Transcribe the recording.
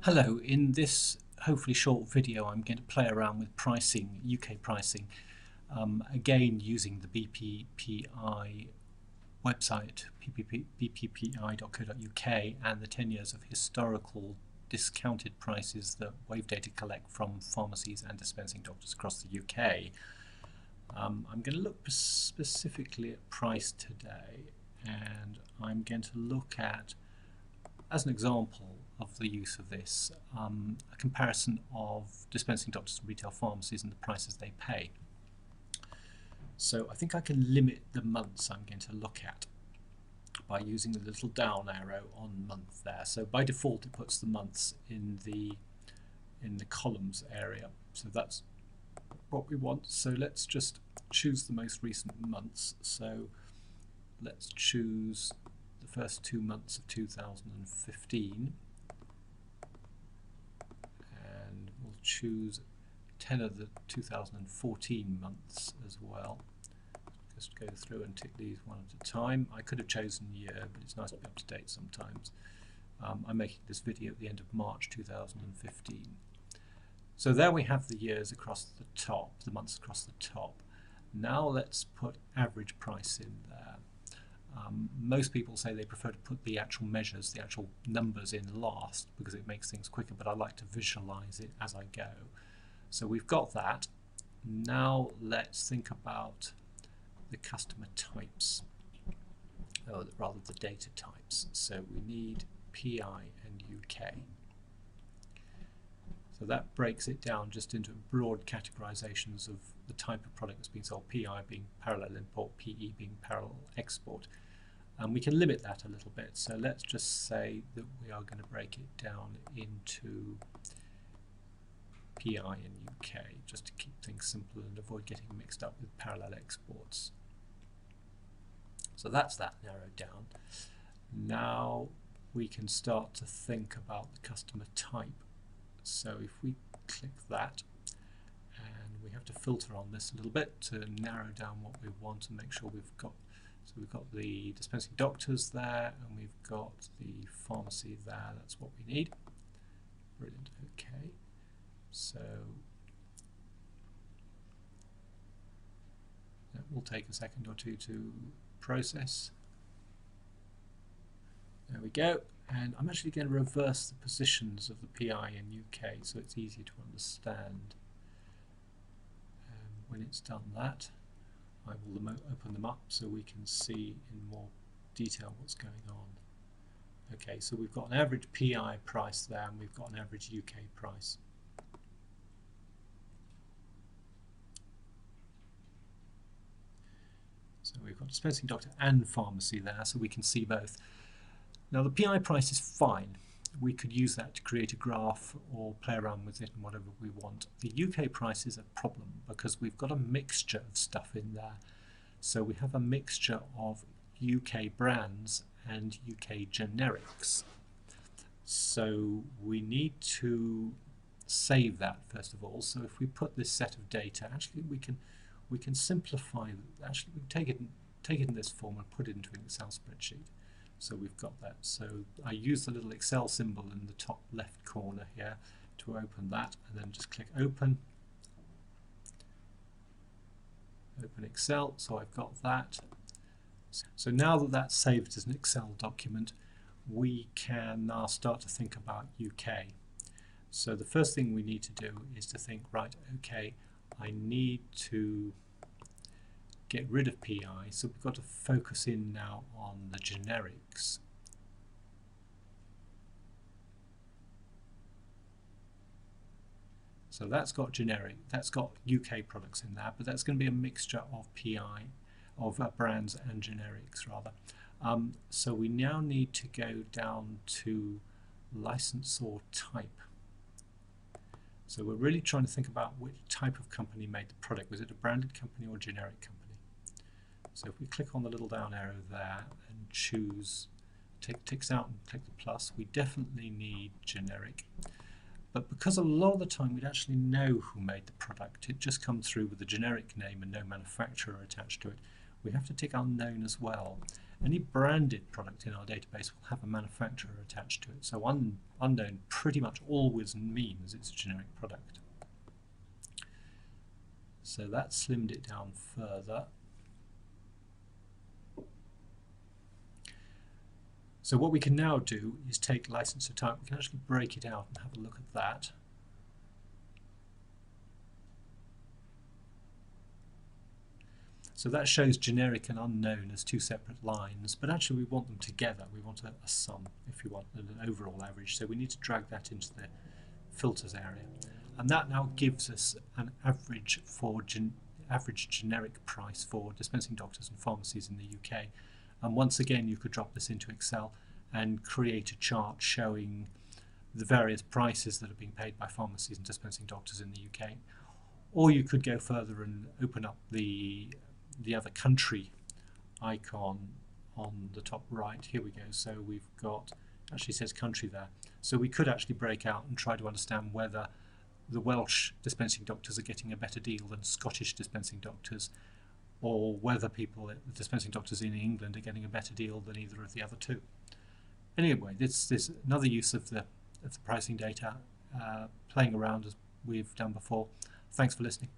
Hello, in this hopefully short video I'm going to play around with pricing, UK pricing, again using the BPPI website, bppi.co.uk, and the 10 years of historical discounted prices that Wave Data collect from pharmacies and dispensing doctors across the UK. I'm going to look specifically at price today, and I'm going to look at, as an example of the use of this, a comparison of dispensing doctors and retail pharmacies and the prices they pay. So I think I can limit the months I'm going to look at by using the little down arrow on month there. So by default it puts the months in the columns area. So that's what we want. So let's just choose the most recent months. So let's choose the first 2 months of 2015. Choose 10 of the 2014 months as well. Just go through and tick these one at a time. I could have chosen year, but it's nice to be up to date sometimes. I'm making this video at the end of March 2015. So there we have the years across the top, the months across the top. Now let's put average price in there. Most people say they prefer to put the actual measures, the actual numbers in last because it makes things quicker, but I like to visualize it as I go. So we've got that. Now let's think about the customer types, or rather the data types. So we need PI and UK. So that breaks it down just into broad categorizations of the type of product that's being sold, PI being parallel import, PE being parallel export. And we can limit that a little bit. So let's just say that we are going to break it down into PI and UK, just to keep things simple and avoid getting mixed up with parallel exports. So that's that narrowed down. Now we can start to think about the customer type. So if we click that, and we have to filter on this a little bit to narrow down what we want and make sure we've got. So we've got the dispensing doctors there, and we've got the pharmacy there. That's what we need. Brilliant. Okay. So that will take a second or two to process. There we go. And I'm actually going to reverse the positions of the PI and UK so it's easier to understand. When it's done that, I will open them up so we can see in more detail what's going on. Okay, so we've got an average PI price there, and we've got an average UK price. So we've got dispensing doctor and pharmacy there, so we can see both. Now the PI price is fine. We could use that to create a graph or play around with it and whatever we want. The UK price is a problem because we've got a mixture of stuff in there. So we have a mixture of UK brands and UK generics. So we need to save that first of all. So if we put this set of data, actually we can simplify. Actually, we take it in this form and put it into an Excel spreadsheet. So we've got that. So I use the little Excel symbol in the top left corner here to open that, and then just click open. Open Excel. So I've got that. So now that that's saved as an Excel document, we can now start to think about UK. So the first thing we need to do is to think, right, okay, I need to get rid of PI, so we've got to focus in now on the generics. So that's got generic, that's got UK products in there, but that's going to be a mixture of PI, of brands and generics rather. So we now need to go down to licensor type. So we're really trying to think about which type of company made the product. Was it a branded company or a generic company? So if we click on the little down arrow there and choose, take ticks out and click the plus, we definitely need generic. But because a lot of the time we'd actually know who made the product, it just comes through with the generic name and no manufacturer attached to it, we have to tick unknown as well. Any branded product in our database will have a manufacturer attached to it. So unknown pretty much always means it's a generic product. So that slimmed it down further. So what we can now do is take license to type. We can actually break it out and have a look at that. So that shows generic and unknown as two separate lines, but actually we want them together. We want a sum, if you want, an overall average. So we need to drag that into the filters area. And that now gives us an average for average generic price for dispensing doctors and pharmacies in the UK. And once again, you could drop this into Excel and create a chart showing the various prices that are being paid by pharmacies and dispensing doctors in the UK. Or you could go further and open up the other country icon on the top right. Here we go. So we've got, actually says country there. So we could actually break out and try to understand whether the Welsh dispensing doctors are getting a better deal than Scottish dispensing doctors, or whether the dispensing doctors in England are getting a better deal than either of the other two. Anyway, this is another use of the pricing data, playing around as we've done before. Thanks for listening.